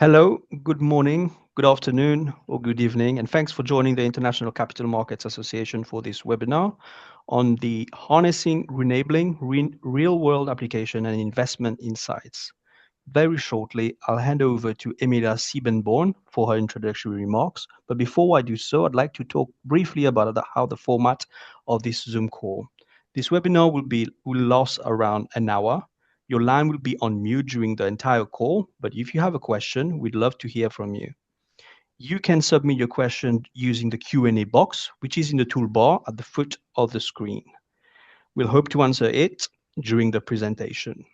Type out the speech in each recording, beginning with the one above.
Hello, good morning, good afternoon, or good evening, and thanks for joining the International Capital Markets Association for this webinar on the Harnessing Enabling Real-World Application and Investment Insights. Very shortly, I'll hand over to Emilia Siebenborn for her introductory remarks. But before I do so, I'd like to talk briefly about how the format of this Zoom call. This webinar will last around an hour. Your line will be on mute during the entire call, but if you have a question, we'd love to hear from you. You can submit your question using the Q&A box, which is in the toolbar at the foot of the screen. We'll hope to answer it during the presentation.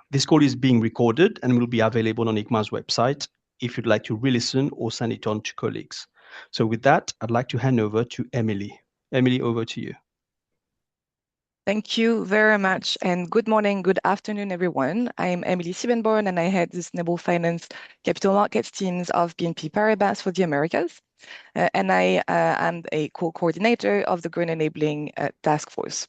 This call is being recorded and will be available on ICMA's website if you'd like to re-listen or send it on to colleagues. So with that, I'd like to hand over to Emily. Emily, over to you. Thank you very much, and good morning, good afternoon, everyone. I'm Emily Siebenborn, and I head the Sustainable Finance Capital Markets teams of BNP Paribas for the Americas. And I am a co-coordinator of the Green Enabling Task Force.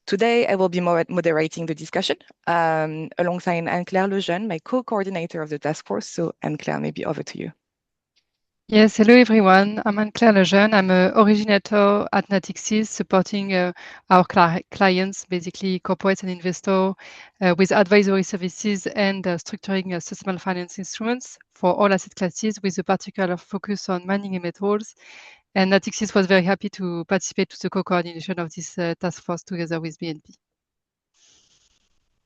Today, I will be moderating the discussion alongside Anne-Claire Lejeune, my co-coordinator of the task force. So Anne-Claire, maybe over to you. Yes, hello everyone. I'm Anne-Claire Lejeune. I'm an originator at Natixis, supporting our clients, basically corporates and investors, with advisory services and structuring sustainable finance instruments for all asset classes, with a particular focus on mining and metals. And Natixis was very happy to participate to the co-coordination of this task force together with BNP.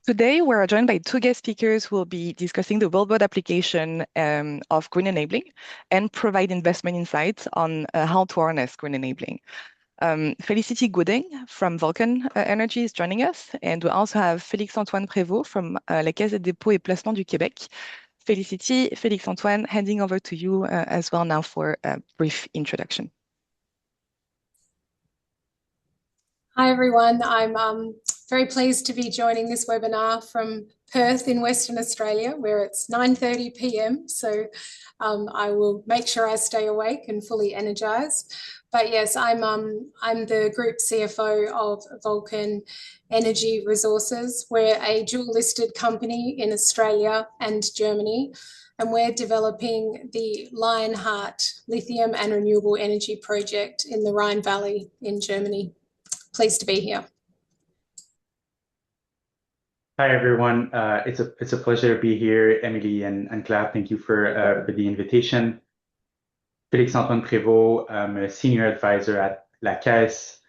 Today, we're joined by two guest speakers who will be discussing the real-world application of green enabling and provide investment insights on how to harness green enabling. Felicity Gooding from Vulcan Energy is joining us, and we also have Félix-Antoine Prévost from la Caisse des dépôts et placements du Québec. Felicity, Félix-Antoine, handing over to you as well now for a brief introduction. Hi, everyone. I'm very pleased to be joining this webinar from Perth in Western Australia, where it's 9:30 p.m. So I will make sure I stay awake and fully energized. But yes, I'm the group CFO of Vulcan Energy Resources. We're a dual-listed company in Australia and Germany, and we're developing the Lionheart Lithium and Renewable Energy Project in the Rhine Valley in Germany. Pleased to be here. Hi everyone, it's a pleasure to be here, Emily and Claire. Thank you for the invitation. Félix-Antoine Prévost, I'm a senior advisor at La Caisse.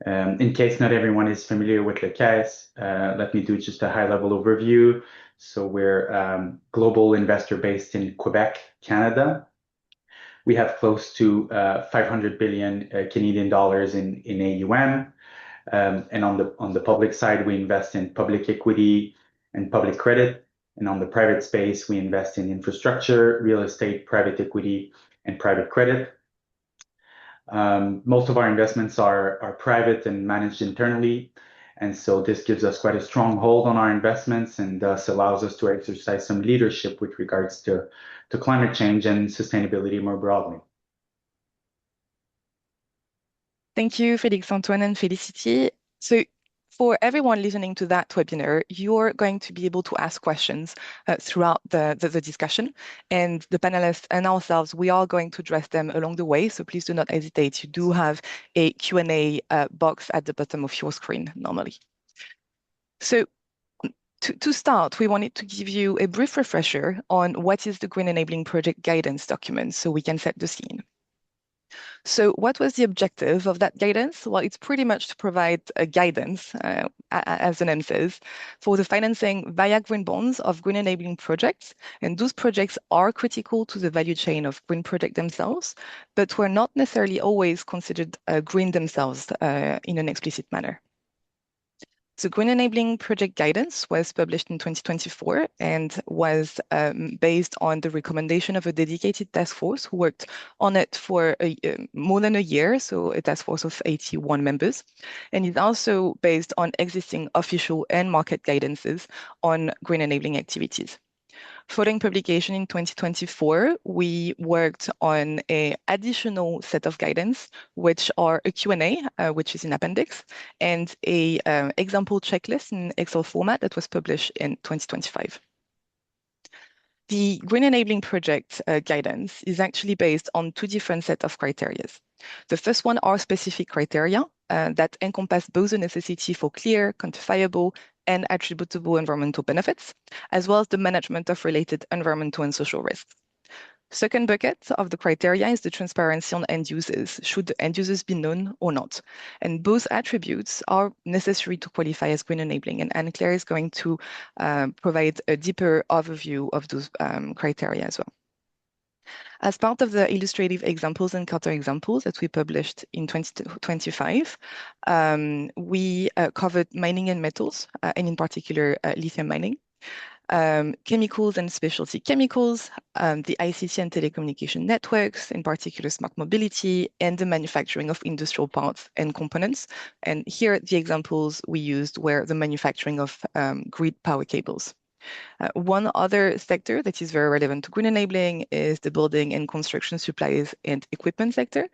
In case not everyone is familiar with La Caisse, let me do just a high-level overview. So we're a global investor based in Quebec, Canada. We have close to 500 billion Canadian dollars in AUM. And on the public side, we invest in public equity and public credit. And on the private space, we invest in infrastructure, real estate, private equity, and private credit. Most of our investments are private and managed internally. And so this gives us quite a strong hold on our investments and thus allows us to exercise some leadership with regards to climate change and sustainability more broadly. Thank you, Félix-Antoine and Felicity. So for everyone listening to that webinar, you're going to be able to ask questions throughout the discussion. And the panelists and ourselves, we are going to address them along the way. So please do not hesitate. You do have a Q&A box at the bottom of your screen normally. So to start, we wanted to give you a brief refresher on what is the Green Enabling Project guidance document so we can set the scene. So what was the objective of that guidance? Well, it's pretty much to provide a guidance, as the name says, for the financing via green bonds of green enabling projects. And those projects are critical to the value chain of green projects themselves, but were not necessarily always considered green themselves in an explicit manner. The Green Enabling Project Guidance was published in 2024 and was based on the recommendation of a dedicated task force who worked on it for more than a year, so a task force of 81 members. And it's also based on existing official and market guidances on green enabling activities. Following publication in 2024, we worked on an additional set of guidance, which are a Q&A, which is in appendix, and an example checklist in Excel format that was published in 2025. The Green Enabling Project guidance is actually based on two different sets of criteria. The first one are specific criteria that encompass both the necessity for clear, quantifiable, and attributable environmental benefits, as well as the management of related environmental and social risks. Second bucket of the criteria is the transparency on end users, should the end users be known or not. And both attributes are necessary to qualify as green enabling. And Anne-Claire is going to provide a deeper overview of those criteria as well. As part of the illustrative examples and counterexamples that we published in 2025, we covered mining and metals, and in particular lithium mining. Chemicals and specialty chemicals, the ICT and telecommunication networks, in particular smart mobility, and the manufacturing of industrial parts and components. And here, the examples we used were the manufacturing of grid power cables. One other sector that is very relevant to green enabling is the building and construction supplies and equipment sector,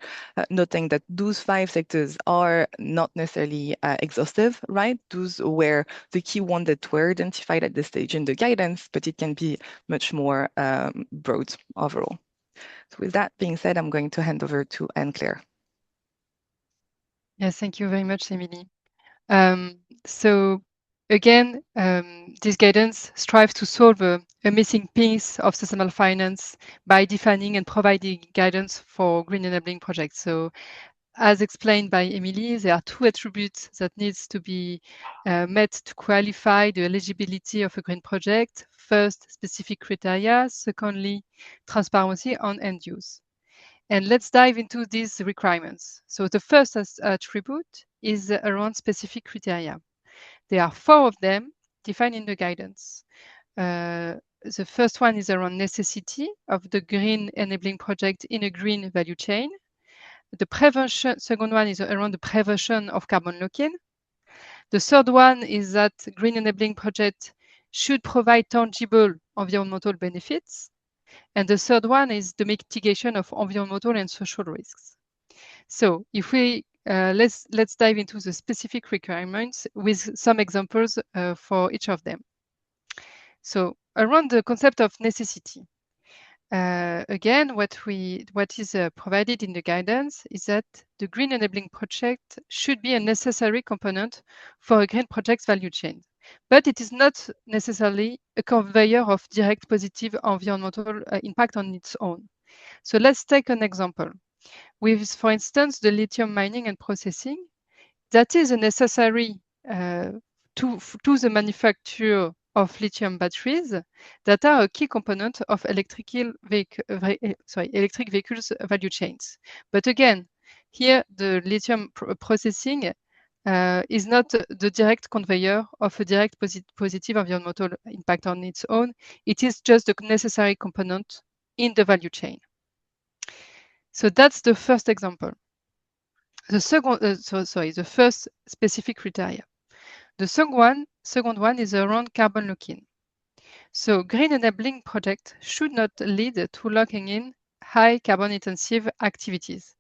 noting that those 5 sectors are not necessarily exhaustive, right? Those were the key ones that were identified at this stage in the guidance, but it can be much more broad overall. So with that being said, I'm going to hand over to Anne-Claire. Yes, thank you very much, Emily. So again, this guidance strives to solve a missing piece of sustainable finance by defining and providing guidance for green enabling projects. So as explained by Emily, there are 2 attributes that needs to be met to qualify the eligibility of a green project. First, specific criteria. Secondly, transparency on end use. And let's dive into these requirements. So the first attribute is around specific criteria. There are 4 of them defined in the guidance. The first one is around necessity of the green enabling project in a green value chain. The prevention, second one is around the prevention of carbon lock-in. The third one is that green enabling project should provide tangible environmental benefits. And the third one is the mitigation of environmental and social risks. So if we let's dive into the specific requirements with some examples for each of them. So around the concept of necessity, again, what is provided in the guidance is that the green enabling project should be a necessary component for a green project's value chain, but it is not necessarily a conveyor of direct positive environmental impact on its own. So let's take an example. With, for instance, the lithium mining and processing, that is a necessary to the manufacture of lithium batteries that are a key component of electric vehicles value chains. But again, here the lithium processing is not the direct conveyor of a direct positive environmental impact on its own. It is just a necessary component in the value chain. So that's the first example. The second, the first specific criteria. The second one is around carbon lock-in. So green enabling project should not lead to locking in high carbon intensive activities.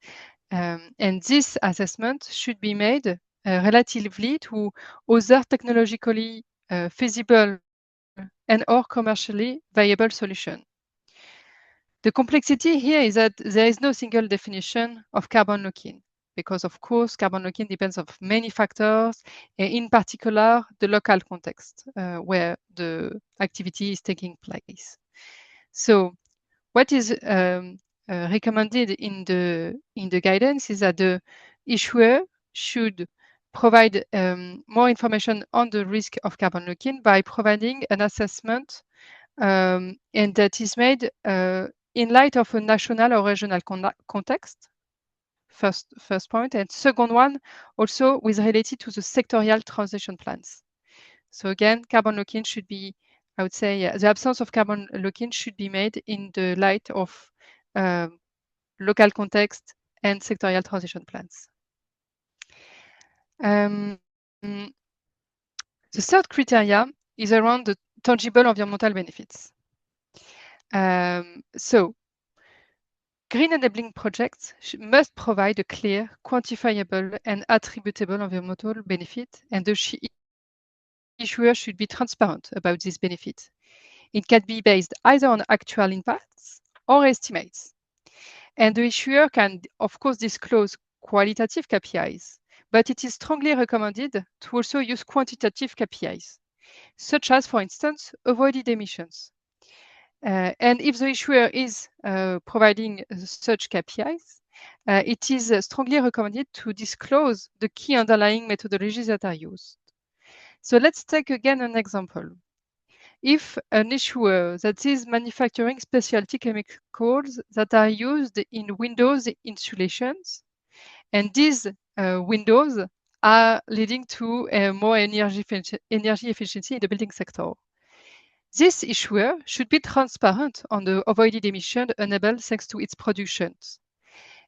And this assessment should be made relatively to other technologically feasible and or commercially viable solution. The complexity here is that there is no single definition of carbon lock-in, because of course, carbon lock-in depends on many factors, and in particular, the local context where the activity is taking place. So what is recommended in the guidance is that the issuer should provide more information on the risk of carbon lock-in by providing an assessment and that is made in light of a national or regional context, first point, and second one also with related to the sectorial transition plans. So again, carbon lock-in should be, I would say, the absence of carbon lock-in should be made in the light of local context and sectorial transition plans. The third criteria is around the tangible environmental benefits. So green enabling projects must provide a clear, quantifiable, and attributable environmental benefit, and the issuer should be transparent about this benefit. It can be based either on actual impacts or estimates. And the issuer can, of course, disclose qualitative KPIs, but it is strongly recommended to also use quantitative KPIs, such as, for instance, avoided emissions. And if the issuer is providing such KPIs, it is strongly recommended to disclose the key underlying methodologies that are used. So let's take again an example. If an issuer that is manufacturing specialty chemicals that are used in windows insulations, and these windows are leading to more energy efficiency in the building sector, this issuer should be transparent on the avoided emission enabled thanks to its productions.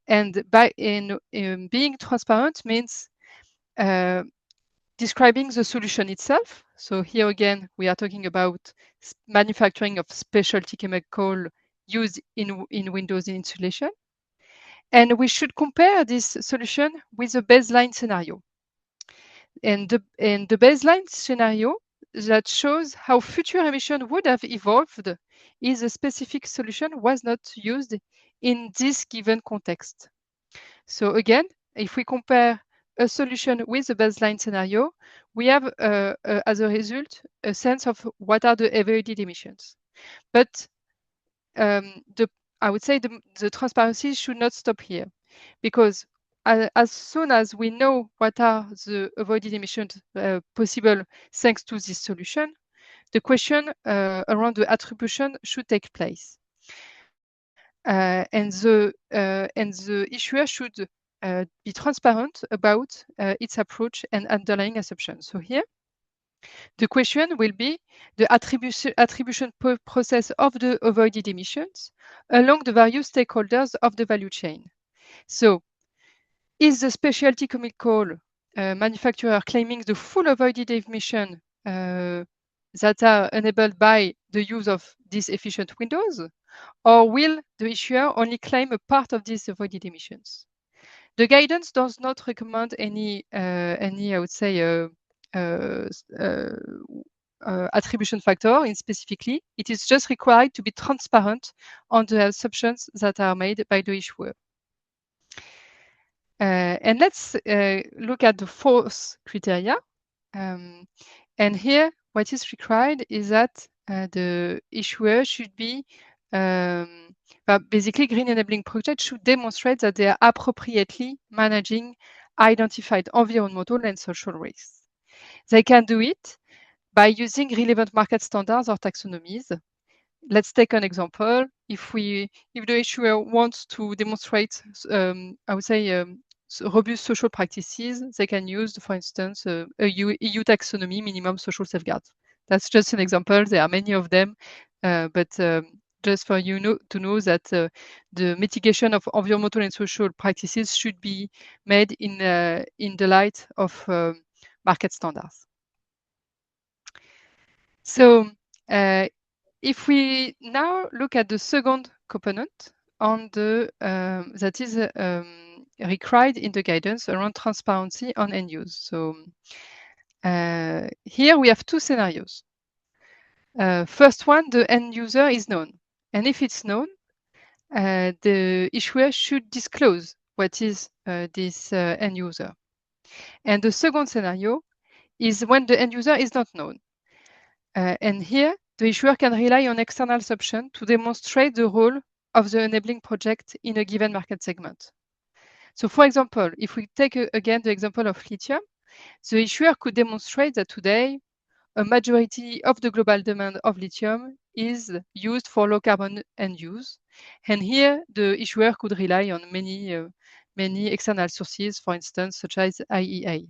And being transparent means describing the solution itself. So here again, we are talking about manufacturing of specialty chemical used in windows insulation. And we should compare this solution with a baseline scenario. And the baseline scenario that shows how future emission would have evolved if a specific solution was not used in this given context. So again, if we compare a solution with a baseline scenario, we have, as a result, a sense of what are the avoided emissions. But I would say the transparency should not stop here, because as soon as we know what are the avoided emissions possible thanks to this solution, the question around the attribution should take place. And the issuer should be transparent about its approach and underlying assumptions. So here, the question will be the attribution process of the avoided emissions along the various stakeholders of the value chain. So, is the specialty chemical manufacturer claiming the full avoided emission that are enabled by the use of these efficient windows, or will the issuer only claim a part of these avoided emissions? The guidance does not recommend any I would say, attribution factor in specifically. It is just required to be transparent on the assumptions that are made by the issuer. And let's look at the fourth criteria. And here, what is required is that the issuer should be, basically, green enabling projects should demonstrate that they are appropriately managing identified environmental and social risks. They can do it by using relevant market standards or taxonomies. Let's take an example. If the issuer wants to demonstrate, I would say, robust social practices, they can use, for instance, a EU taxonomy minimum social safeguards. That's just an example. There are many of them, but just for you to know that the mitigation of environmental and social practices should be made in the light of market standards. So if we now look at the second component on the that is required in the guidance around transparency on end use. So here we have two scenarios. First one, the end user is known, and if it's known, the issuer should disclose what is this end user. And the second scenario is when the end user is not known. And here, the issuer can rely on external assumption to demonstrate the role of the enabling project in a given market segment. So for example, if we take again the example of lithium, the issuer could demonstrate that today, a majority of the global demand of lithium is used for low carbon end use. And here, the issuer could rely on many external sources, for instance, such as IEA.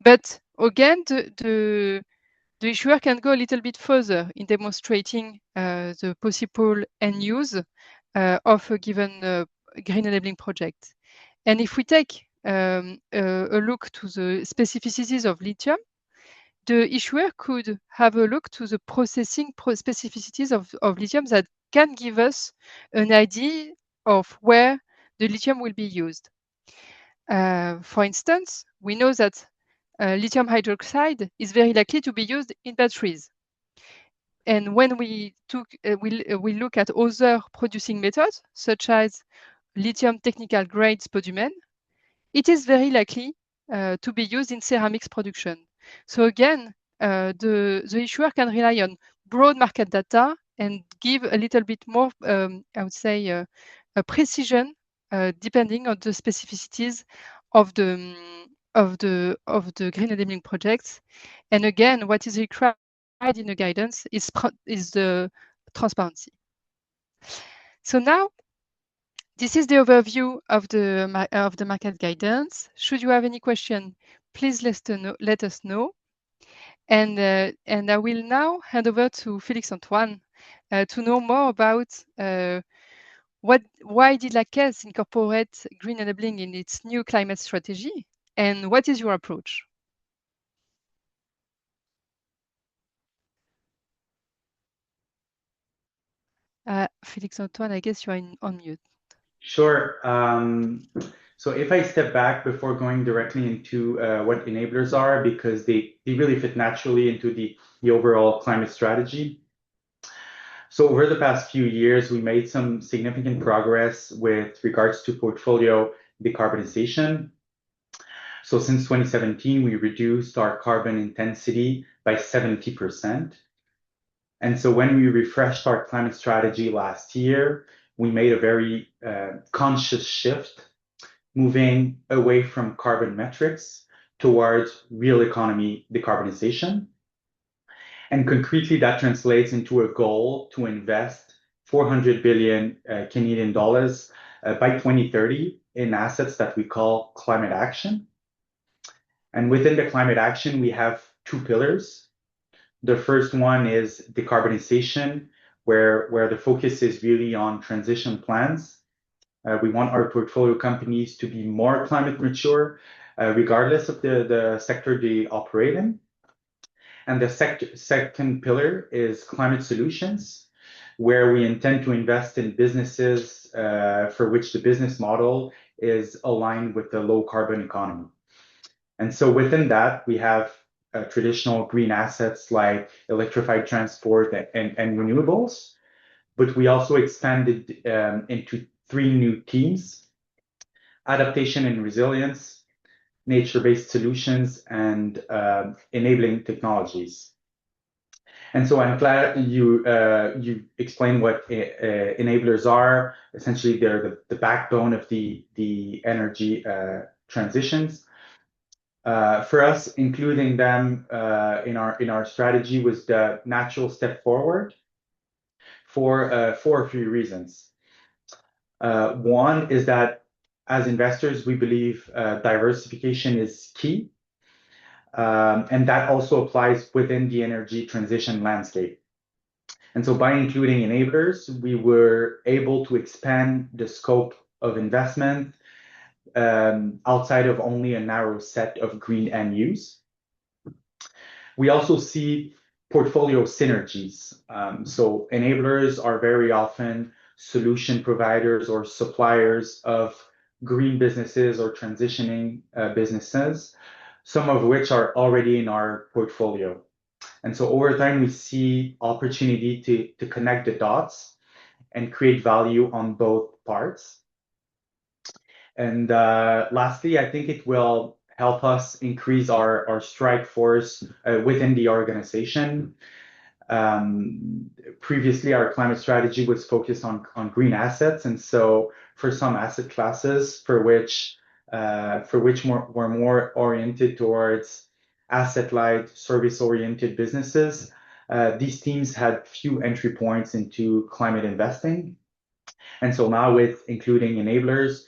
But again, the issuer can go a little bit further in demonstrating the possible end use of a given green enabling project. And if we take a look to the specificities of lithium, the issuer could have a look to the processing specificities of lithium that can give us an idea of where the lithium will be used. For instance, we know that lithium hydroxide is very likely to be used in batteries. and when we look at other producing methods, such as lithium technical grade spodumene, it is very likely to be used in ceramics production. So again, the issuer can rely on broad market data and give a little bit more, I would say, a precision depending on the specificities of the green enabling projects. And again, what is required in the guidance is the transparency. So now, this is the overview of the market guidance. Should you have any question, please let us know. And I will now hand over to Félix Antoine to know more about why did La Caisse incorporate green enabling in its new climate strategy, and what is your approach? Félix Antoine, I guess you are on mute. Sure. So if I step back before going directly into what enablers are, because they really fit naturally into the overall climate strategy. So over the past few years, we made some significant progress with regards to portfolio decarbonization. So since 2017, we reduced our carbon intensity by 70%. And so when we refreshed our climate strategy last year, we made a very conscious shift, moving away from carbon metrics towards real economy decarbonization. And concretely, that translates into a goal to invest 400 billion Canadian dollars by 2030 in assets that we call climate action. And within the climate action, we have two pillars. The first one is decarbonization, where the focus is really on transition plans. We want our portfolio companies to be more climate mature, regardless of the sector they operate in. And the second pillar is climate solutions, where we intend to invest in businesses for which the business model is aligned with the low carbon economy. And so within that, we have traditional green assets like electrified transport and renewables, but we also expanded into three new teams: adaptation and resilience, nature-based solutions, and enabling technologies. And so I'm glad you explained what enablers are. Essentially, they're the backbone of the energy transitions. For us, including them in our strategy was the natural step forward for a few reasons. One is that as investors, we believe diversification is key. And that also applies within the energy transition landscape. And so by including enablers, we were able to expand the scope of investment outside of only a narrow set of green end use. We also see portfolio synergies. So enablers are very often solution providers or suppliers of green businesses or transitioning businesses, some of which are already in our portfolio. And so over time, we see opportunity to connect the dots and create value on both parts. And lastly, I think it will help us increase our strike force within the organization. Previously, our climate strategy was focused on green assets. And so for some asset classes for which we're more oriented towards asset-light, service-oriented businesses, these teams had few entry points into climate investing. And so now with including enablers,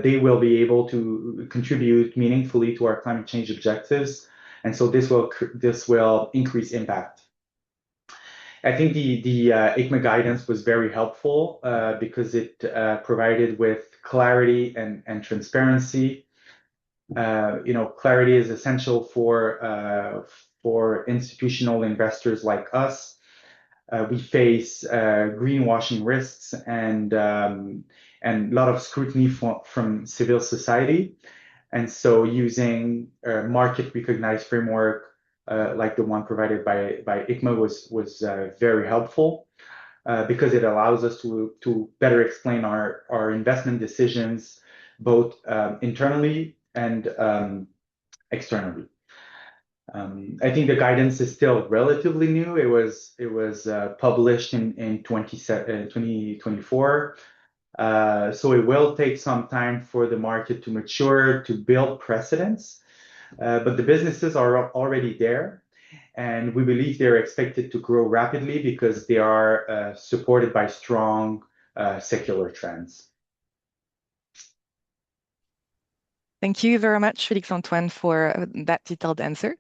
they will be able to contribute meaningfully to our climate change objectives. And so this will increase impact. I think the ICMA guidance was very helpful because it provided with clarity and transparency. Clarity is essential for institutional investors like us. We face greenwashing risks and a lot of scrutiny from civil society. And so using a market recognized framework like the one provided by ICMA was very helpful because it allows us to better explain our investment decisions both internally and externally. I think the guidance is still relatively new. It was published in 2024. So it will take some time for the market to mature, to build precedents, but the businesses are already there, and we believe they're expected to grow rapidly because they are supported by strong secular trends. Thank you very much, Félix-Antoine, for that detailed answer.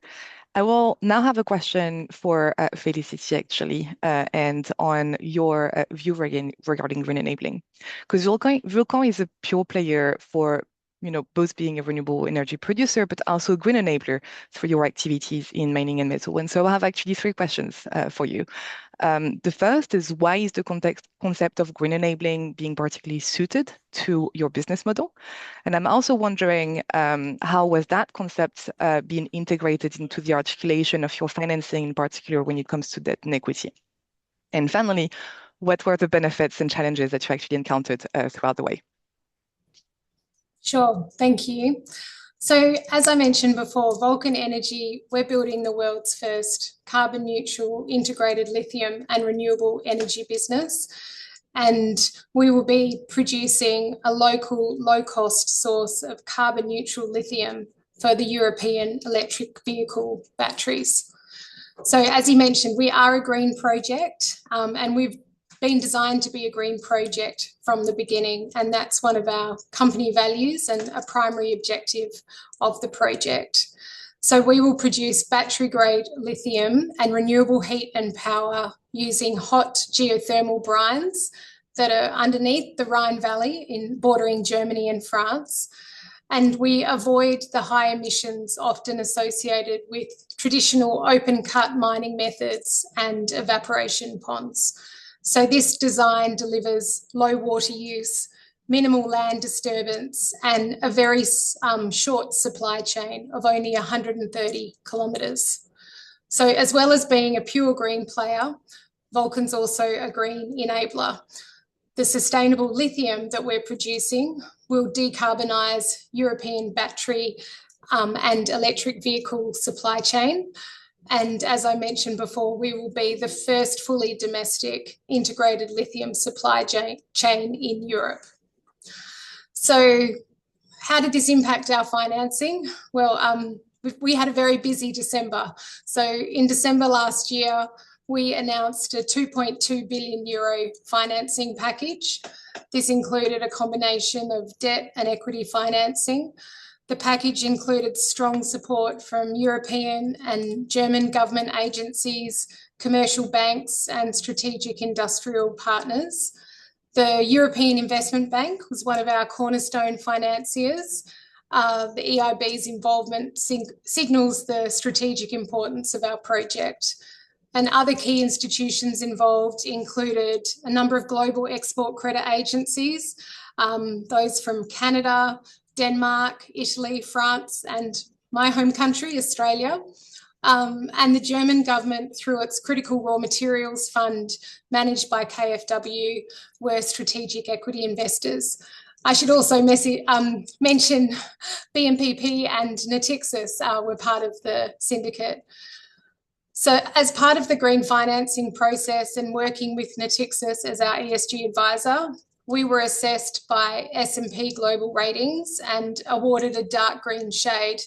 I will now have a question for Felicity, actually, and on your view regarding green enabling. Because Vulcan is a pure player for both being a renewable energy producer, but also a green enabler for your activities in mining and metal. And so I have actually 3 questions for you. The first is, why is the concept of green enabling being particularly suited to your business model? And I'm also wondering how was that concept being integrated into the articulation of your financing, in particular when it comes to debt and equity? And finally, what were the benefits and challenges that you actually encountered throughout the way? Sure, thank you. So as I mentioned before, Vulcan Energy, we're building the world's first carbon neutral integrated lithium and renewable energy business. And we will be producing a local, low-cost source of carbon neutral lithium for the European electric vehicle batteries. So as you mentioned, we are a green project, and we've been designed to be a green project from the beginning, and that's one of our company values and a primary objective of the project. So we will produce battery-grade lithium and renewable heat and power using hot geothermal brines that are underneath the Rhine Valley bordering Germany and France. And we avoid the high emissions often associated with traditional open-cut mining methods and evaporation ponds. So this design delivers low water use, minimal land disturbance, and a very short supply chain of only 130 kilometres. So as well as being a pure green player, Vulcan's also a green enabler. The sustainable lithium that we're producing will decarbonise European battery and electric vehicle supply chain. And as I mentioned before, we will be the first fully domestic integrated lithium supply chain in Europe. So how did this impact our financing? Well, we had a very busy December. So in December last year, we announced a 2.2 billion euro financing package. This included a combination of debt and equity financing. The package included strong support from European and German government agencies, commercial banks, and strategic industrial partners. The European Investment Bank was one of our cornerstone financiers. The EIB's involvement signals the strategic importance of our project. And other key institutions involved included a number of global export credit agencies, those from Canada, Denmark, Italy, France, and my home country, Australia. And the German government, through its Critical Raw Materials Fund, managed by KfW, were strategic equity investors. I should also mention BNPP and Natixis were part of the syndicate. So as part of the green financing process and working with Natixis as our ESG advisor, we were assessed by S&P Global Ratings and awarded a dark green shade.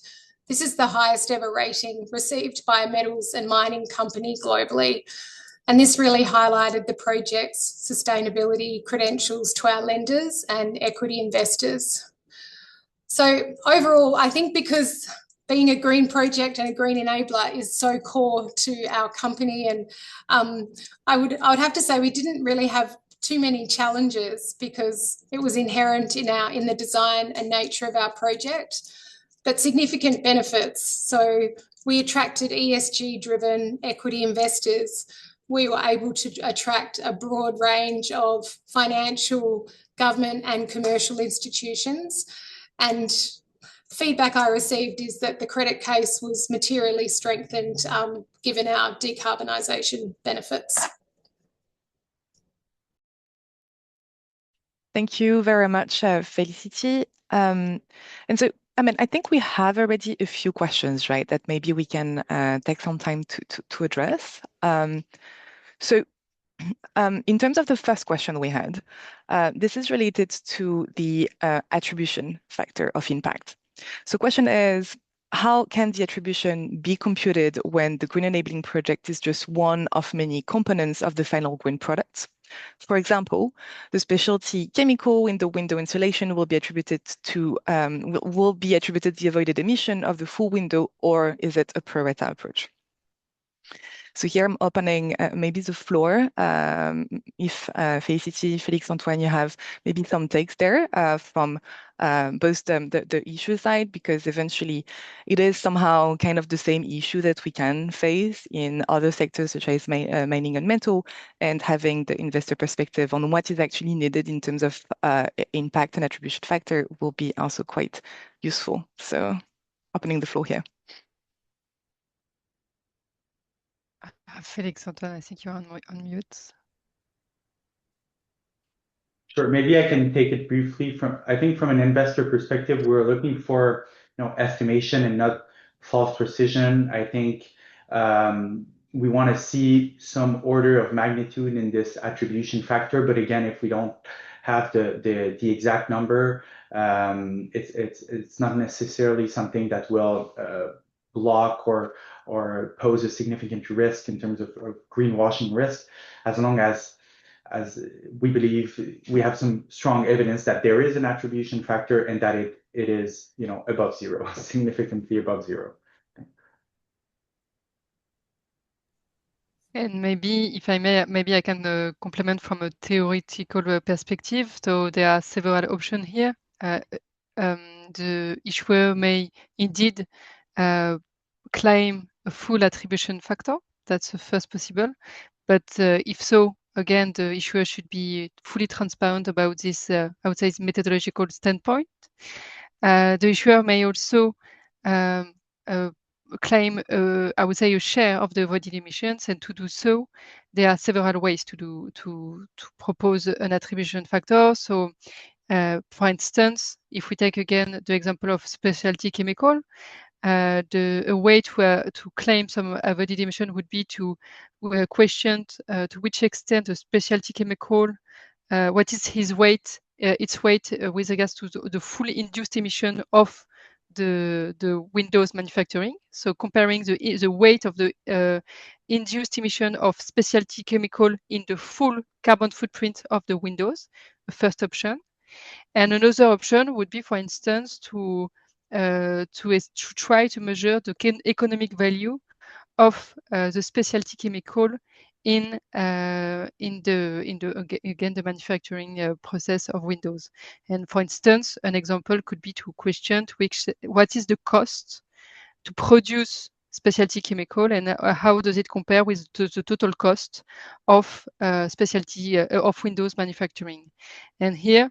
This is the highest ever rating received by a metals and mining company globally. And this really highlighted the project's sustainability credentials to our lenders and equity investors. So overall, I think because being a green project and a green enabler is so core to our company, and I would have to say we didn't really have too many challenges because it was inherent in the design and nature of our project, but significant benefits. So we attracted ESG-driven equity investors. We were able to attract a broad range of financial, government and commercial institutions. And feedback I received is that the credit case was materially strengthened given our decarbonisation benefits. Thank you very much, Felicity. And so, I mean, I think we have already a few questions, right, that maybe we can take some time to address. In terms of the first question we had, this is related to the attribution factor of impact. So question is, how can the attribution be computed when the green enabling project is just one of many components of the final green product? For example, the specialty chemical in the window insulation will be attributed to the avoided emission of the full window, or is it a pro rata approach? So here I'm opening maybe the floor. If Felicity, Félix, Antoine, you have maybe some takes there from both the issue side, because eventually it is somehow kind of the same issue that we can face in other sectors such as mining and metal, and having the investor perspective on what is actually needed in terms of impact and attribution factor will be also quite useful. So opening the floor here. Félix, Antoine, I think you're on mute. Sure, maybe I can take it briefly. I think from an investor perspective, we're looking for estimation and not false precision. I think we want to see some order of magnitude in this attribution factor, but again, if we don't have the exact number, it's not necessarily something that will block or pose a significant risk in terms of greenwashing risk, as long as we believe we have some strong evidence that there is an attribution factor and that it is above zero, significantly above zero. And maybe, if I may, maybe I can complement from a theoretical perspective. So there are several options here. The issuer may indeed claim a full attribution factor. That's the first possible. But if so, again, the issuer should be fully transparent about this, I would say, methodological standpoint. The issuer may also claim, I would say, a share of the avoided emissions, and to do so, there are several ways to propose an attribution factor. So, for instance, if we take again the example of specialty chemical, a way to claim some avoided emission would be to question to which extent a specialty chemical, what is its weight with regards to the full induced emission of the windows manufacturing. So comparing the weight of the induced emission of specialty chemical in the full carbon footprint of the windows, the first option. And another option would be, for instance, to try to measure the economic value of the specialty chemical in the manufacturing process of windows. And for instance, an example could be to question what is the cost to produce specialty chemical, and how does it compare with the total cost of specialty of windows manufacturing. And here,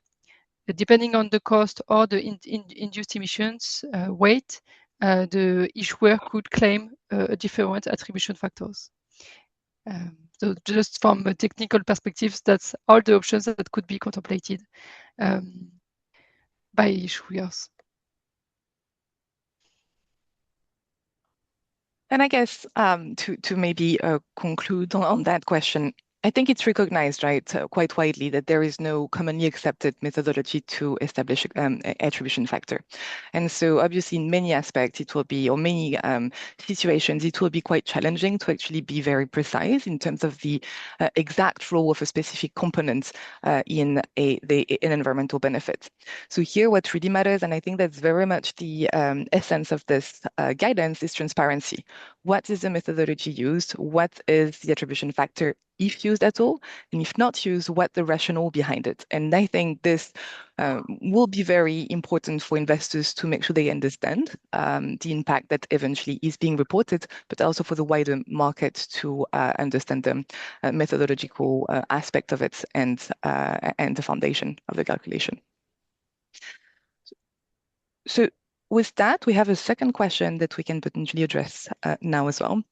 depending on the cost or the induced emissions weight, the issuer could claim different attribution factors. So just from a technical perspective, that's all the options that could be contemplated by issuers. And I guess to maybe conclude on that question, I think it's recognized, right, quite widely that there is no commonly accepted methodology to establish attribution factor. And so obviously in many aspects, it will be, or many situations, it will be quite challenging to actually be very precise in terms of the exact role of a specific component in an environmental benefit. So here what really matters, and I think that's very much the essence of this guidance, is transparency. What is the methodology used? What is the attribution factor, if used at all? And if not used, what the rationale behind it? And I think this will be very important for investors to make sure they understand the impact that eventually is being reported, but also for the wider market to understand the methodological aspect of it and the foundation of the calculation. So with that, we have a second question that we can potentially address now as well.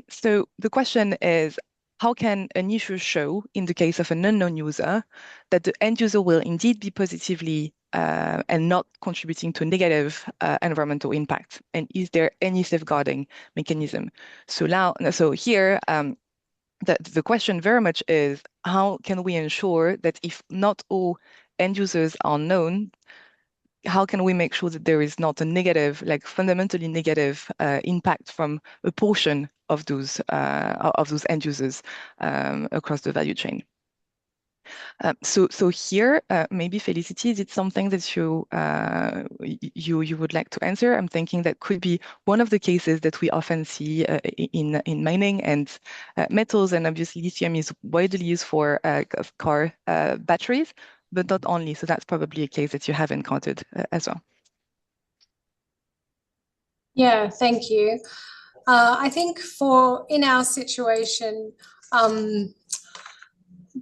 So the question is, how can an issue show, in the case of an unknown user, that the end user will indeed be positively and not contributing to negative environmental impact? And is there any safeguarding mechanism? So here, the question very much is, how can we ensure that if not all end users are known, how can we make sure that there is not a negative, like fundamentally negative impact from a portion of those end users across the value chain? So here, maybe Felicity, is it something that you would like to answer? I'm thinking that could be one of the cases that we often see in mining and metals, and obviously lithium is widely used for car batteries, but not only. So that's probably a case that you have encountered as well. Yeah, thank you. I think in our situation,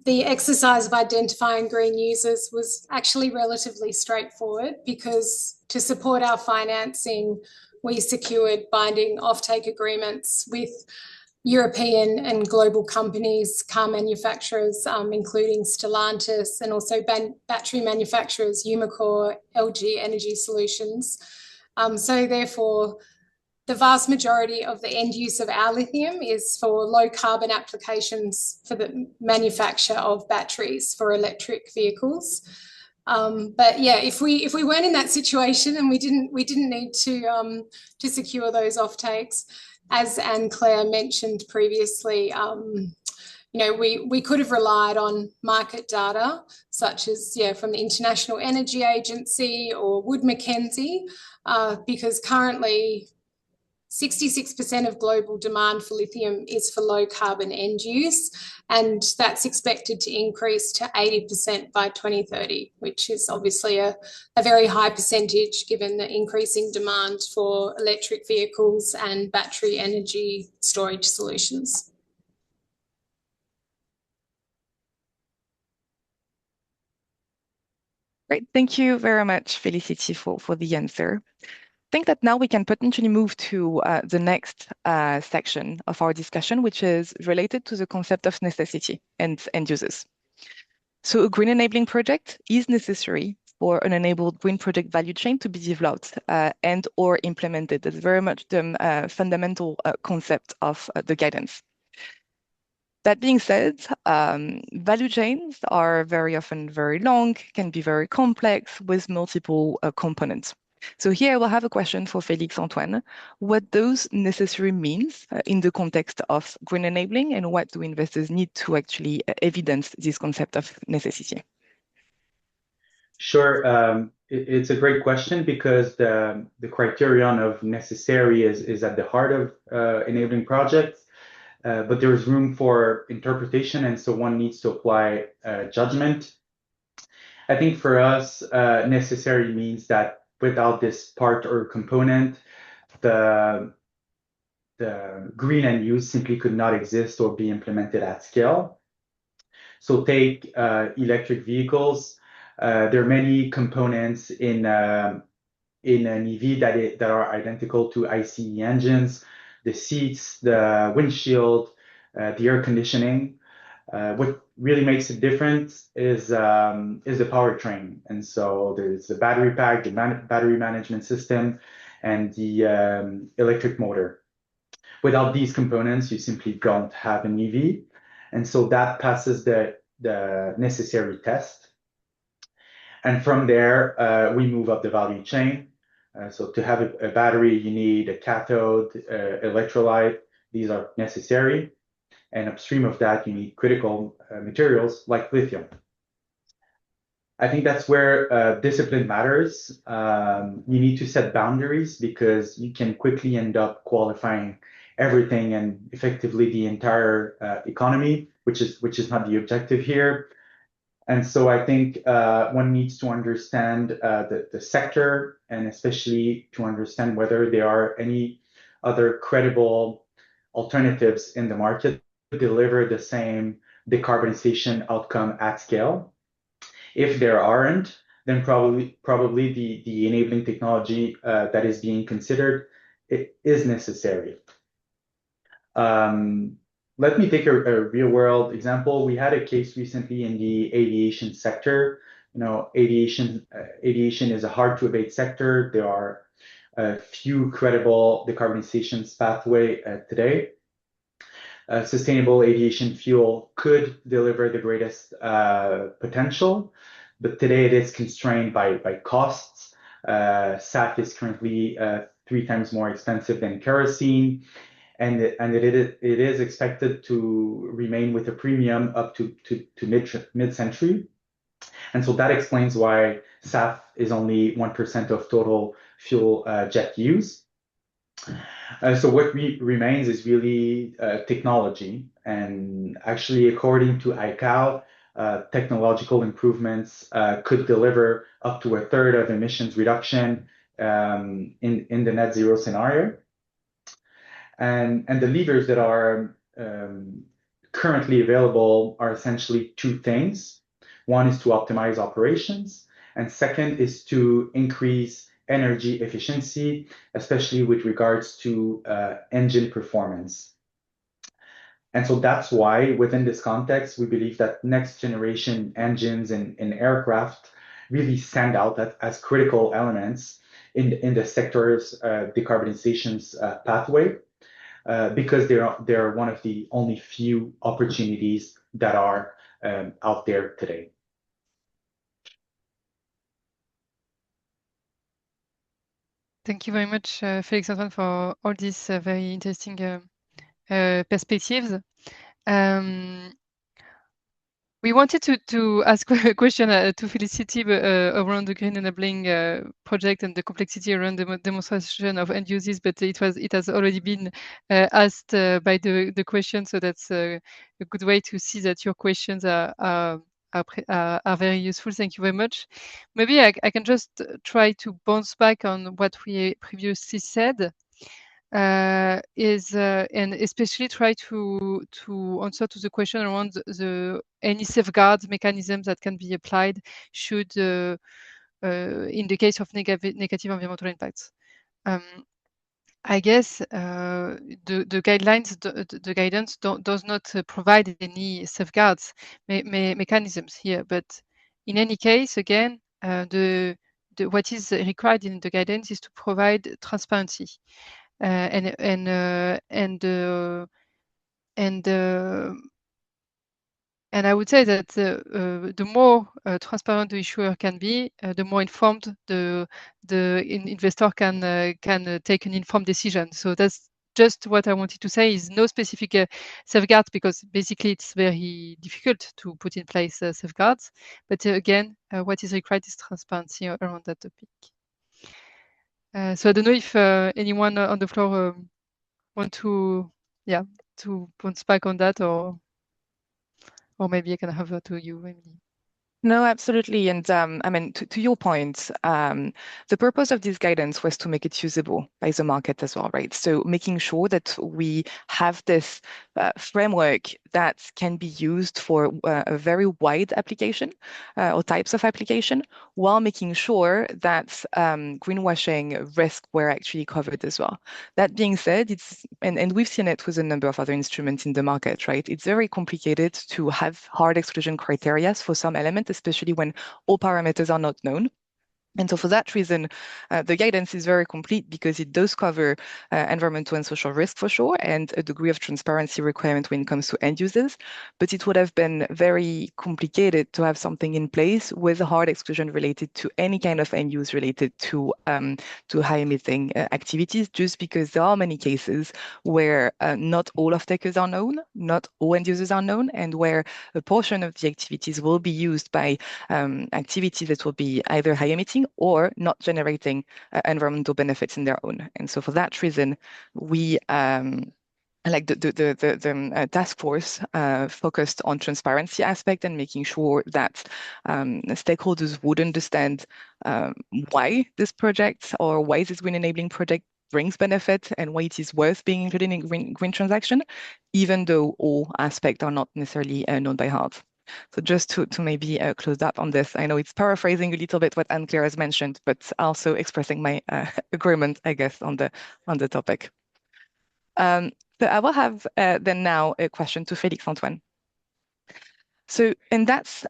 the exercise of identifying green users was actually relatively straightforward, because to support our financing, we secured binding offtake agreements with European and global companies, car manufacturers, including Stellantis, and also battery manufacturers, Umicore, LG Energy Solutions. So therefore, the vast majority of the end use of our lithium is for low carbon applications for the manufacture of batteries for electric vehicles. But yeah, if we weren't in that situation and we didn't need to secure those offtakes, as Anne-Claire mentioned previously, we could have relied on market data, such as from the International Energy Agency or Wood Mackenzie, because currently 66% of global demand for lithium is for low carbon end use, and that's expected to increase to 80% by 2030, which is obviously a very high percentage given the increasing demand for electric vehicles and battery energy storage solutions. Great, thank you very much, Felicity, for the answer. I think that now we can potentially move to the next section of our discussion, which is related to the concept of necessity and end users. So a green enabling project is necessary for an enabled green project value chain to be developed and or implemented. That's very much the fundamental concept of the guidance. That being said, value chains are very often very long, can be very complex with multiple components. So here we'll have a question for Félix Antoine, what those necessary means in the context of green enabling, and what do investors need to actually evidence this concept of necessity? Sure. It's a great question, because the criterion of necessary is at the heart of enabling projects, but there's room for interpretation, and so one needs to apply judgment. I think for us, necessary means that without this part or component, the green end use simply could not exist or be implemented at scale. So take electric vehicles. There are many components in an EV that are identical to ICE engines: the seats, the windshield, the air conditioning. What really makes it different is the powertrain, and so there's the battery pack, the battery management system, and the electric motor. Without these components, you simply don't have an EV, and so that passes the necessary test. And from there, we move up the value chain. So to have a battery, you need a cathode, electrolyte. These are necessary. And upstream of that, you need critical materials like lithium. I think that's where discipline matters. You need to set boundaries, because you can quickly end up qualifying everything and effectively the entire economy, which is not the objective here. And so I think one needs to understand the sector, and especially to understand whether there are any other credible alternatives in the market to deliver the same decarbonization outcome at scale. If there aren't, then probably the enabling technology that is being considered is necessary. Let me take a real world example. We had a case recently in the aviation sector. Aviation is a hard to abate sector. There are a few credible decarbonization pathway today. Sustainable aviation fuel could deliver the greatest potential, but today it is constrained by costs. SAF is currently 3 times more expensive than kerosene, and it is expected to remain with a premium up to mid-century. And so that explains why SAF is only 1% of total fuel jet use. So what remains is really technology. And actually, according to ICAO, technological improvements could deliver up to a third of emissions reduction in the net zero scenario. And the levers that are currently available are essentially 2 things. One is to optimize operations, and second is to increase energy efficiency, especially with regards to engine performance. And so that's why, within this context, we believe that next generation engines in aircraft really stand out as critical elements in the sector's decarbonization's pathway. Because they're one of the only few opportunities that are out there today. Thank you very much, Félix-Antoine, for all these very interesting perspectives. We wanted to ask a question to Felicity around the green enabling project and the complexity around the demonstration of end users, but it has already been asked by the question, so that's a good way to see that your questions are very useful. Thank you very much. Maybe I can just try to bounce back on what we previously said. And especially try to answer to the question around any safeguard mechanisms that can be applied should in the case of negative environmental impacts. I guess the guidelines, the guidance does not provide any safeguards mechanisms here, but in any case, again, what is required in the guidance is to provide transparency. And I would say that the more transparent the issuer can be, the more informed the investor can take an informed decision. So that's just what I wanted to say. Is no specific safeguards, because basically it's very difficult to put in place safeguards. But again, what is required is transparency around that topic. So I don't know if anyone on the floor want to bounce back on that, or maybe I can have to you, Emily. No, absolutely. And I mean, to your point, the purpose of this guidance was to make it usable by the market as well, right? So making sure that we have this framework that can be used for a very wide application or types of application, while making sure that greenwashing risks were actually covered as well. That being said, and we've seen it with a number of other instruments in the market, right? It's very complicated to have hard exclusion criteria for some elements, especially when all parameters are not known. And so for that reason, the guidance is very complete because it does cover environmental and social risk for sure, and a degree of transparency requirement when it comes to end users. But it would have been very complicated to have something in place with a hard exclusion related to any kind of end use related to high emitting activities, just because there are many cases where not all off-takers are known, not all end users are known, and where a portion of the activities will be used by activities that will be either high emitting or not generating environmental benefits in their own. And so for that reason, we like the task force focused on transparency aspect and making sure that stakeholders would understand why this project or why this green enabling project brings benefit and why it is worth being included in green transaction, even though all aspects are not necessarily known by heart. So just to maybe close up on this, I know it's paraphrasing a little bit what Anne-Claire has mentioned, but also expressing my agreement, I guess, on the topic. So I will have then now a question to Félix Antoine. So, and that's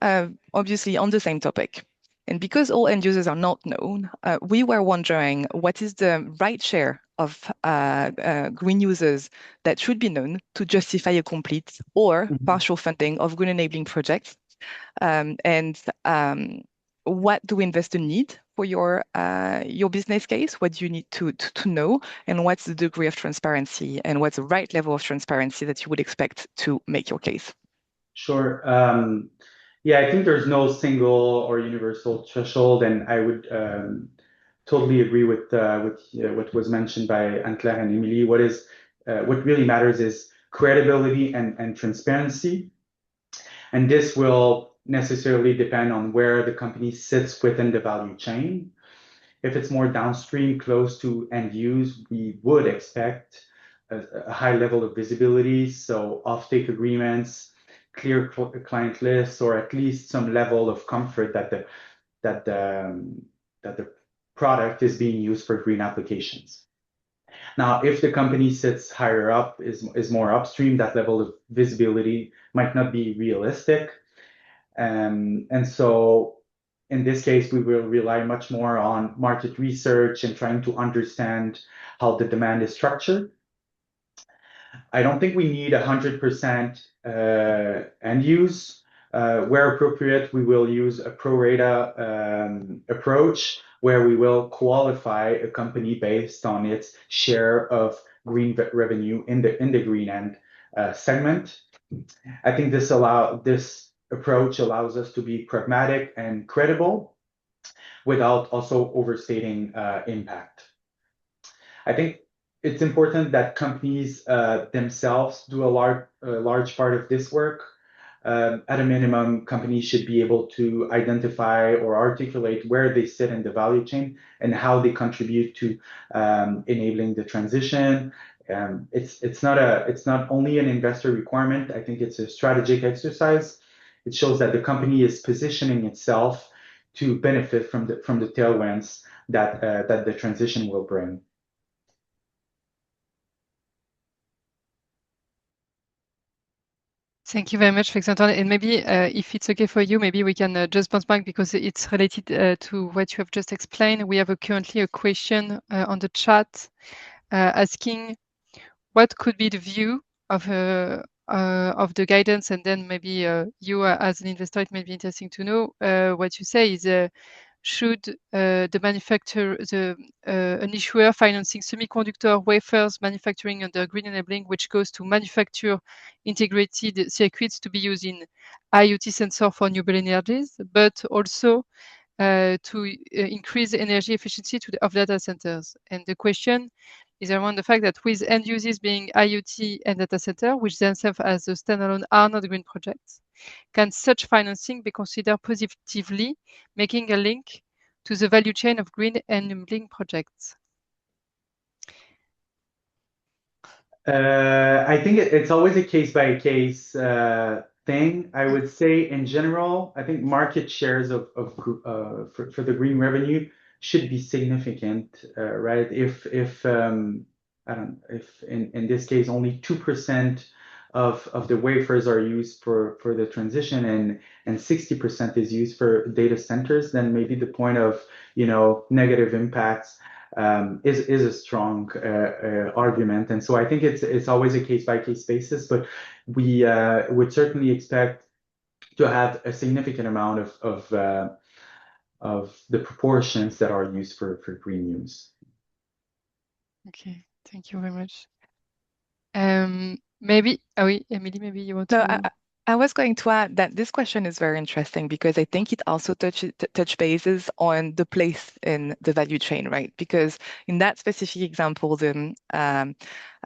obviously on the same topic. And because all end users are not known, we were wondering what is the right share of green users that should be known to justify a complete or partial funding of green enabling projects. And what do investors need for your business case? What do you need to know? And what's the degree of transparency and what's the right level of transparency that you would expect to make your case? Sure. Yeah, I think there's no single or universal threshold, and I would totally agree with what was mentioned by Anne-Claire and Emily. What really matters is credibility and transparency, and this will necessarily depend on where the company sits within the value chain. If it's more downstream, close to end use, we would expect a high level of visibility, so offtake agreements, clear client lists, or at least some level of comfort that the product is being used for green applications. Now, if the company sits higher up, is more upstream, that level of visibility might not be realistic. And so in this case, we will rely much more on market research and trying to understand how the demand is structured. I don't think we need 100% end use. Where appropriate, we will use a pro rata approach where we will qualify a company based on its share of green revenue in the green end segment. I think this approach allows us to be pragmatic and credible without also overstating impact. I think it's important that companies themselves do a large part of this work. At a minimum, companies should be able to identify or articulate where they sit in the value chain and how they contribute to enabling the transition. It's not only an investor requirement. I think it's a strategic exercise. It shows that the company is positioning itself to benefit from the tailwinds that the transition will bring. Thank you very much, Félix Antoine. And maybe if it's okay for you, maybe we can just bounce back because it's related to what you have just explained. We have currently a question on the chat asking what could be the view of the guidance, and then maybe you as an investor, it may be interesting to know what you say is should the manufacturer, an issuer financing semiconductor wafers manufacturing under green enabling, which goes to manufacture integrated circuits to be used in IoT sensor for renewable energies, but also to increase the energy efficiency of data centers. And the question is around the fact that with end users being IoT and data center, which themselves as a standalone are not green projects, can such financing be considered positively, making a link to the value chain of green enabling projects? I think it's always a case-by-case thing. I would say in general, I think market shares for the green revenue should be significant, right? If in this case only 2% of the wafers are used for the transition and 60% is used for data centers, then maybe the point of negative impacts is a strong argument. And so I think it's always a case-by-case basis, but we would certainly expect to have a significant amount of the proportions that are used for green use. Okay, thank you very much. Maybe, Emily, maybe you want to... I was going to add that this question is very interesting because I think it also touch bases on the place in the value chain, right? Because in that specific example, the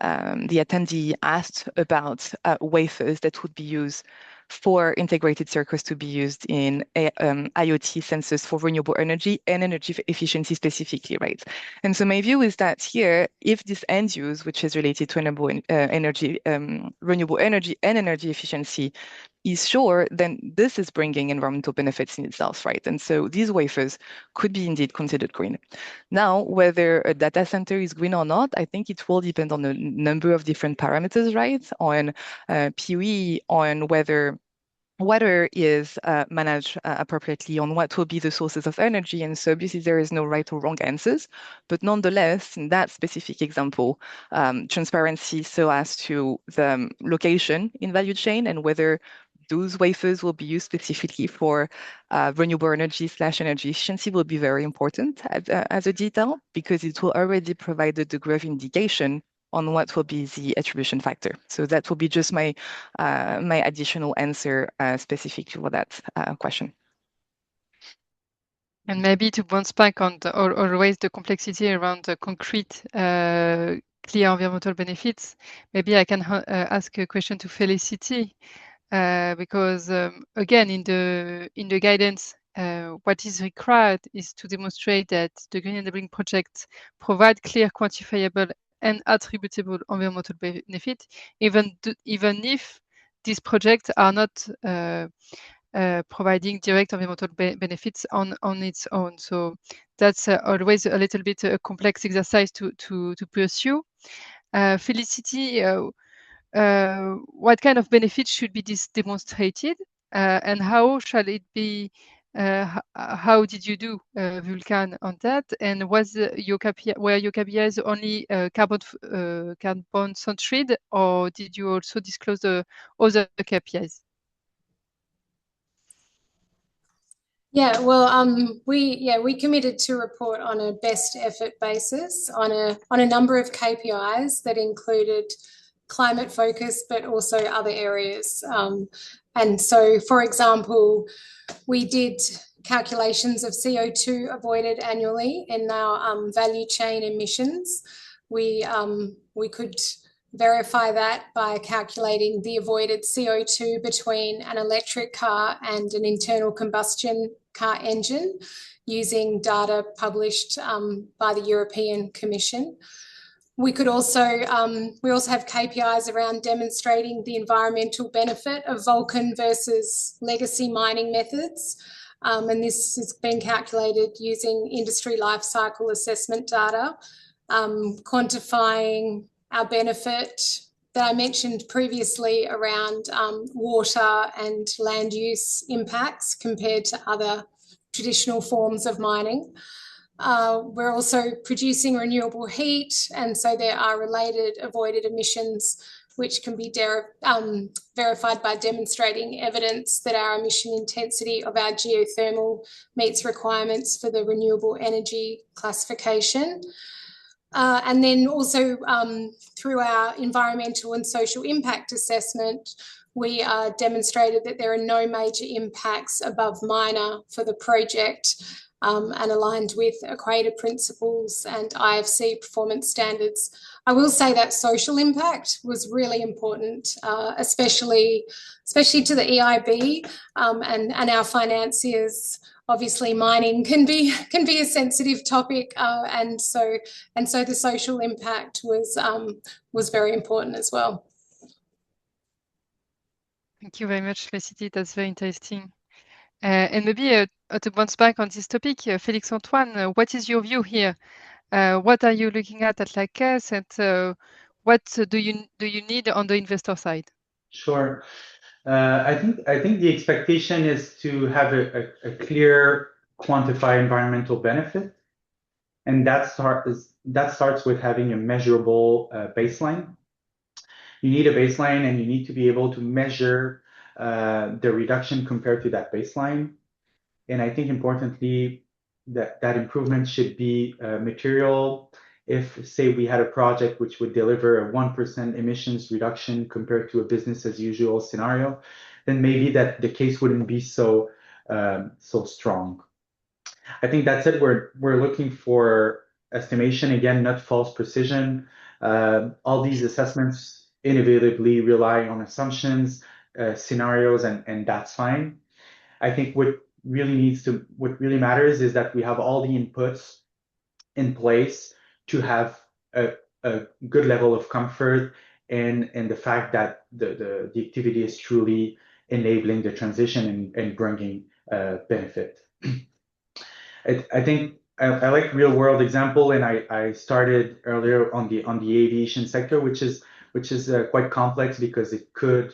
attendee asked about wafers that would be used for integrated circuits to be used in IoT sensors for renewable energy and energy efficiency specifically, right? And so my view is that here, if this end use, which is related to renewable energy and energy efficiency, is sure, then this is bringing environmental benefits in itself, right? And so these wafers could be indeed considered green. Now, whether a data center is green or not, I think it will depend on a number of different parameters, right? On PUE, on whether water is managed appropriately, on what will be the sources of energy. And so obviously there is no right or wrong answers, but nonetheless, in that specific example, transparency so as to the location in value chain and whether those wafers will be used specifically for renewable energy / energy efficiency will be very important as a detail, because it will already provide a degree of indication on what will be the attribution factor. So that will be just my my additional answer specific for that question. And maybe to bounce back on always the complexity around the concrete clear environmental benefits, maybe I can ask a question to Felicity, because again, in the guidance, what is required is to demonstrate that the green enabling projects provide clear, quantifiable, and attributable environmental benefit, even if these projects are not providing direct environmental benefits on its own. So that's always a little bit a complex exercise to pursue. Felicity, what kind of benefits should be demonstrated, and how shall it be? How did you do, Vulcan, on that? And was your KPI, were your KPIs only carbon centered, or did you also disclose the other KPIs? Yeah, well, we committed to report on a best effort basis on a number of KPIs that included climate focus, but also other areas. And so, for example, we did calculations of CO2 avoided annually in our value chain emissions. We could verify that by calculating the avoided CO2 between an electric car and an internal combustion car engine using data published by the European Commission. We also have KPIs around demonstrating the environmental benefit of Vulcan versus legacy mining methods. And this has been calculated using industry life cycle assessment data, quantifying our benefit that I mentioned previously around water and land use impacts compared to other traditional forms of mining. We're also producing renewable heat, and so there are related avoided emissions which can be verified by demonstrating evidence that our emission intensity of our geothermal meets requirements for the renewable energy classification. And then also through our environmental and social impact assessment, we demonstrated that there are no major impacts above minor for the project, and aligned with Equator principles and IFC performance standards. I will say that social impact was really important, especially to the EIB and our financiers. Obviously, mining can be a sensitive topic, and so the social impact was very important as well. Thank you very much, Felicity. That's very interesting. And maybe to bounce back on this topic, Félix Antoine, what is your view here? What are you looking at La Caisse, and what do you need on the investor side? Sure. I think the expectation is to have a clear, quantified environmental benefit, and that starts with having a measurable baseline. You need a baseline, and you need to be able to measure the reduction compared to that baseline. And I think importantly, that improvement should be material. If, say, we had a project which would deliver a 1% emissions reduction compared to a business as usual scenario, then maybe that the case wouldn't be so strong. I think that's it. We're looking for estimation, again, not false precision. All these assessments inevitably rely on assumptions, scenarios, and that's fine. I think what really matters is that we have all the inputs in place to have a good level of comfort and the fact that the activity is truly enabling the transition and bringing benefit. I think I like real world example, and I started earlier on the aviation sector, which is quite complex because it could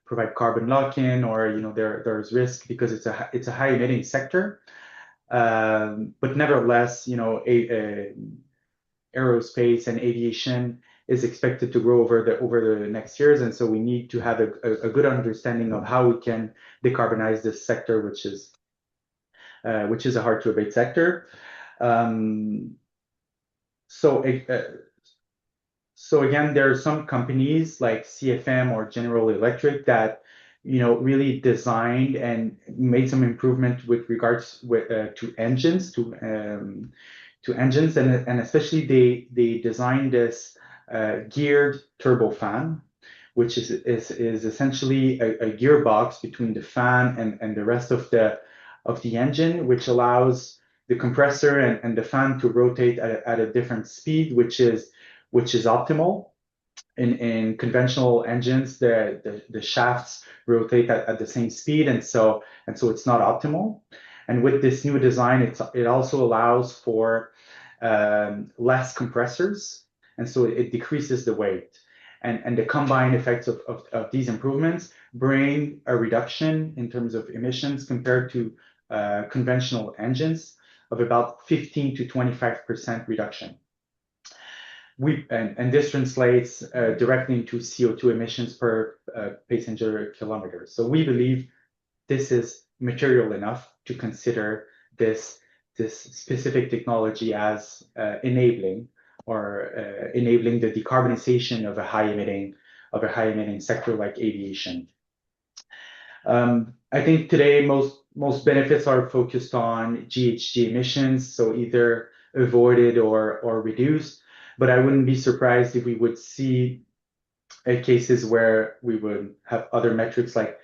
provide carbon lock-in, or there's risk because it's a high emitting sector. But nevertheless, aerospace and aviation is expected to grow over the next years, and so we need to have a good understanding of how we can decarbonize this sector, which is a hard to abate sector. So again, there are some companies like CFM or General Electric that really designed and made some improvement with regards to engines, and especially they designed this geared turbofan, which is essentially a gearbox between the fan and the rest of the engine, which allows the compressor and the fan to rotate at a different speed, which is optimal. In conventional engines, the shafts rotate at the same speed, and so it's not optimal. And with this new design, it also allows for less compressors, and so it decreases the weight. And the combined effects of these improvements bring a reduction in terms of emissions compared to conventional engines of about 15 to 25% reduction. And this translates directly into CO2 emissions per passenger kilometer. So we believe this is material enough to consider this specific technology as enabling the decarbonization of a high emitting sector like aviation. I think today most benefits are focused on GHG emissions, so either avoided or reduced. But I wouldn't be surprised if we would see cases where we would have other metrics like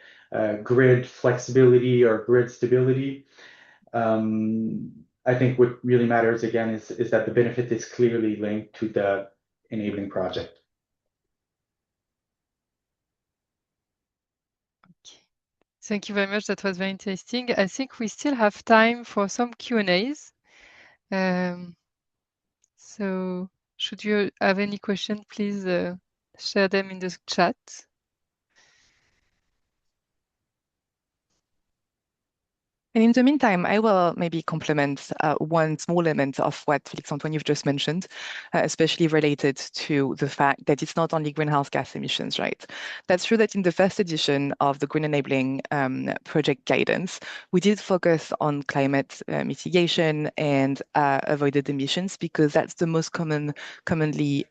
grid flexibility or grid stability. I think what really matters again is that the benefit is clearly linked to the enabling project. Okay. Thank you very much. That was very interesting. I think we still have time for some Q&As. So should you have any question, please share them in the chat. And in the meantime, I will maybe complement one small element of what Félix-Antoine you've just mentioned, especially related to the fact that it's not only greenhouse gas emissions, right? That's true that in the first edition of the Green Enabling Project guidance, we did focus on climate mitigation and avoided emissions because that's the most commonly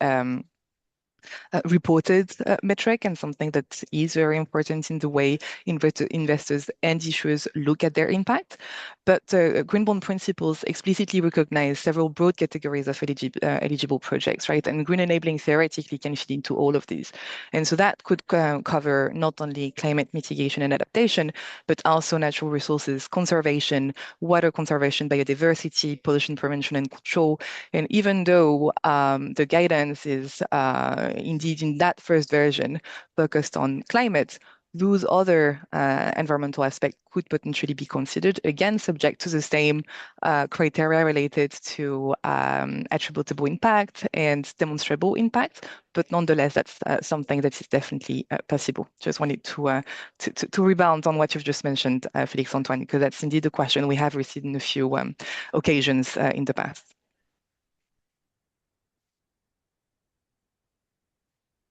reported metric, and something that is very important in the way investors and issuers look at their impact. But Green Bond principles explicitly recognize several broad categories of eligible projects, right? And green enabling theoretically can fit into all of these. And so that could cover not only climate mitigation and adaptation, but also natural resources conservation, water conservation, biodiversity, pollution prevention and control. And even though the guidance is indeed in that first version focused on climate, those other environmental aspects could potentially be considered, again, subject to the same criteria related to attributable impact and demonstrable impact. But nonetheless, that's something that is definitely possible. Just wanted to rebound on what you've just mentioned, Félix-Antoine, because that's indeed a question we have received in a few occasions in the past.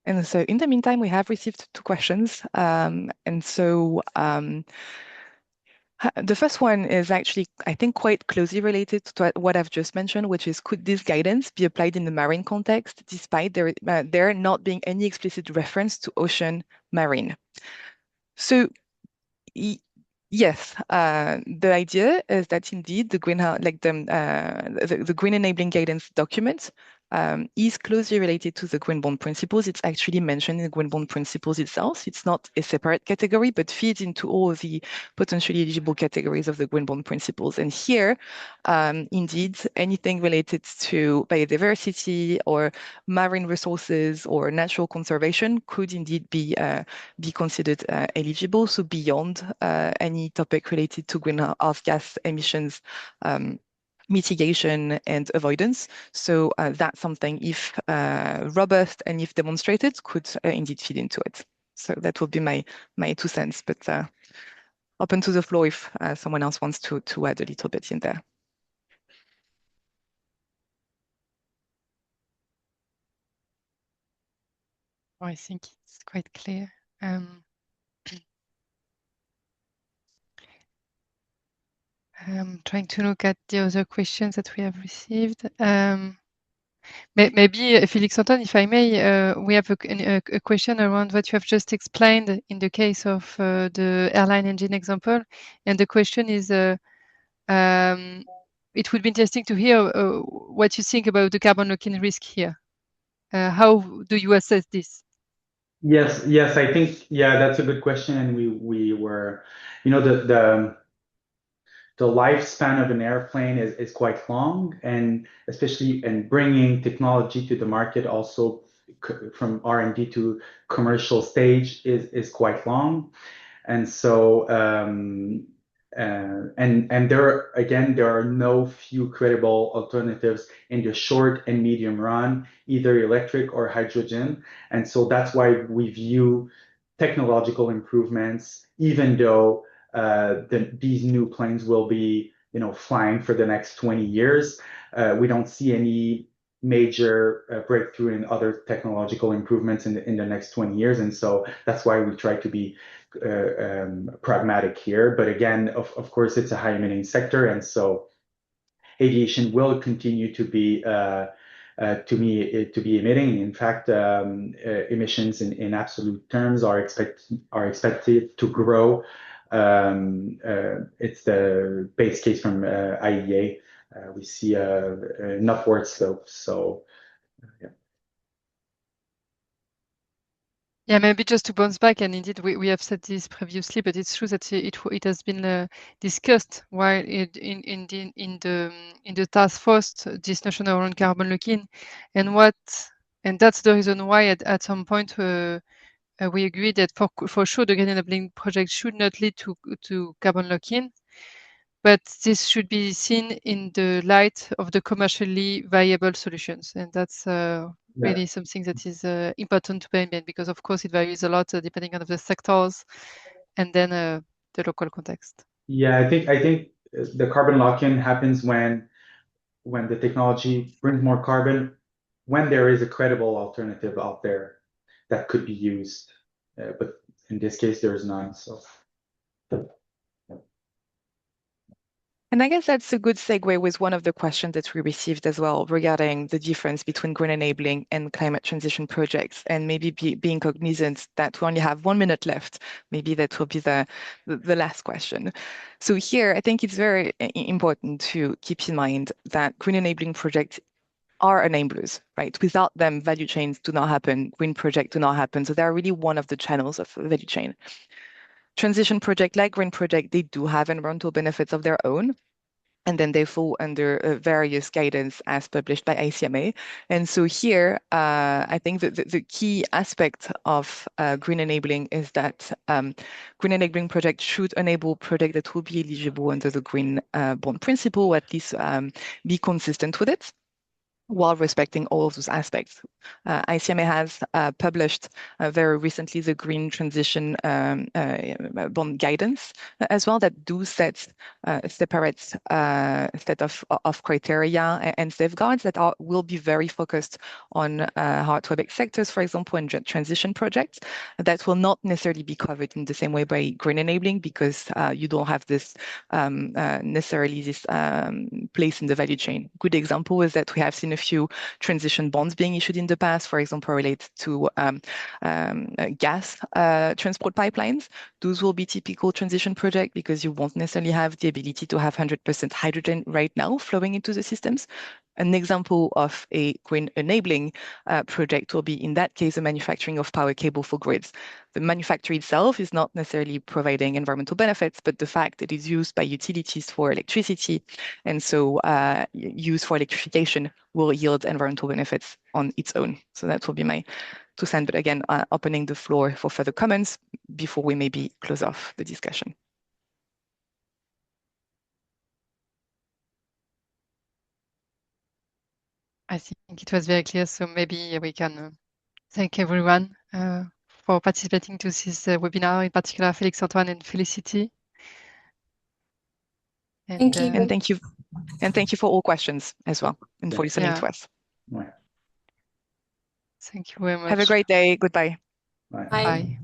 And so in the meantime, we have received 2 questions. And so the first one is actually, I think, quite closely related to what I've just mentioned, which is, could this guidance be applied in the marine context, despite there not being any explicit reference to ocean marine? So yes, the idea is that indeed the green enabling guidance document is closely related to the Green Bond Principles. It's actually mentioned in the Green Bond Principles itself. It's not a separate category, but feeds into all of the potentially eligible categories of the Green Bond Principles. And here, indeed, anything related to biodiversity or marine resources or natural conservation could indeed be considered eligible. So beyond any topic related to greenhouse gas emissions mitigation and avoidance. So that's something, if robust and if demonstrated, could indeed feed into it. So that would be my 2 cents, but open to the floor if someone else wants to add a little bit in there. I think it's quite clear. I'm trying to look at the other questions that we have received. Maybe, Felix Antoine, if I may, we have a question around what you have just explained in the case of the airline engine example. And the question is, it would be interesting to hear what you think about the carbon lock-in risk here. How do you assess this? Yes, I think, that's a good question. And we were, the lifespan of an airplane is quite long, and especially in bringing technology to the market also from R&D to commercial stage is quite long. And so and there are no few credible alternatives in the short and medium run, either electric or hydrogen. And so that's why we view technological improvements, even though these new planes will be, flying for the next 20 years. We don't see any major breakthrough in other technological improvements in the next 20 years. And so that's why we try to be pragmatic here. But again, of course, it's a high emitting sector. And so aviation will continue to be emitting. In fact, emissions in absolute terms are expected to grow. It's the base case from IEA. We see an upward slope. So, yeah. Yeah, maybe just to bounce back, and indeed we have said this previously, but it's true that it has been discussed while in the task force, this notion around carbon lock-in, and that's the reason why at some point we agree that for sure the green enabling project should not lead to carbon lock-in, but this should be seen in the light of the commercially viable solutions, and that's really something that is important to bear in mind, because of course it varies a lot depending on the sectors and then the local context. Yeah, I think the carbon lock-in happens when the technology brings more carbon, when there is a credible alternative out there that could be used. But in this case, there is none. So. And I guess that's a good segue with one of the questions that we received as well regarding the difference between green enabling and climate transition projects, and maybe being cognizant that we only have 1 minute left. Maybe that will be the last question. So here, I think it's very important to keep in mind that green enabling projects are enablers, right? Without them, value chains do not happen, green projects do not happen. So they're really one of the channels of the value chain. Transition project like green project, they do have environmental benefits of their own, and then they fall under various guidance as published by ICMA. And so here, I think that the key aspect of green enabling is that green enabling project should enable projects that will be eligible under the green bond principle, or at least be consistent with it, while respecting all of those aspects. ICMA has published very recently the Green Transition Bond Guidance as well, that do set a separate set of criteria and safeguards that will be very focused on hard-to-abate sectors, for example, and transition projects that will not necessarily be covered in the same way by green enabling, because you don't have this necessarily this place in the value chain. Good example is that we have seen a few transition bonds being issued in the past, for example, related to gas transport pipelines. Those will be typical transition projects because you won't necessarily have the ability to have 100% hydrogen right now flowing into the systems. An example of a green enabling project will be, in that case, the manufacturing of power cable for grids. The manufacture itself is not necessarily providing environmental benefits, but the fact that it's used by utilities for electricity, and so used for electrification, will yield environmental benefits on its own. So that will be my 2 cents. But again, opening the floor for further comments before we maybe close off the discussion. I think it was very clear, so maybe we can thank everyone for participating to this webinar, in particular Félix Antoine and Felicity. Thank you. And thank you. And thank you for all questions as well, and for listening to us. Ouais. Thank you very much. Have a great day. Goodbye. Ouais. Bye. Bye.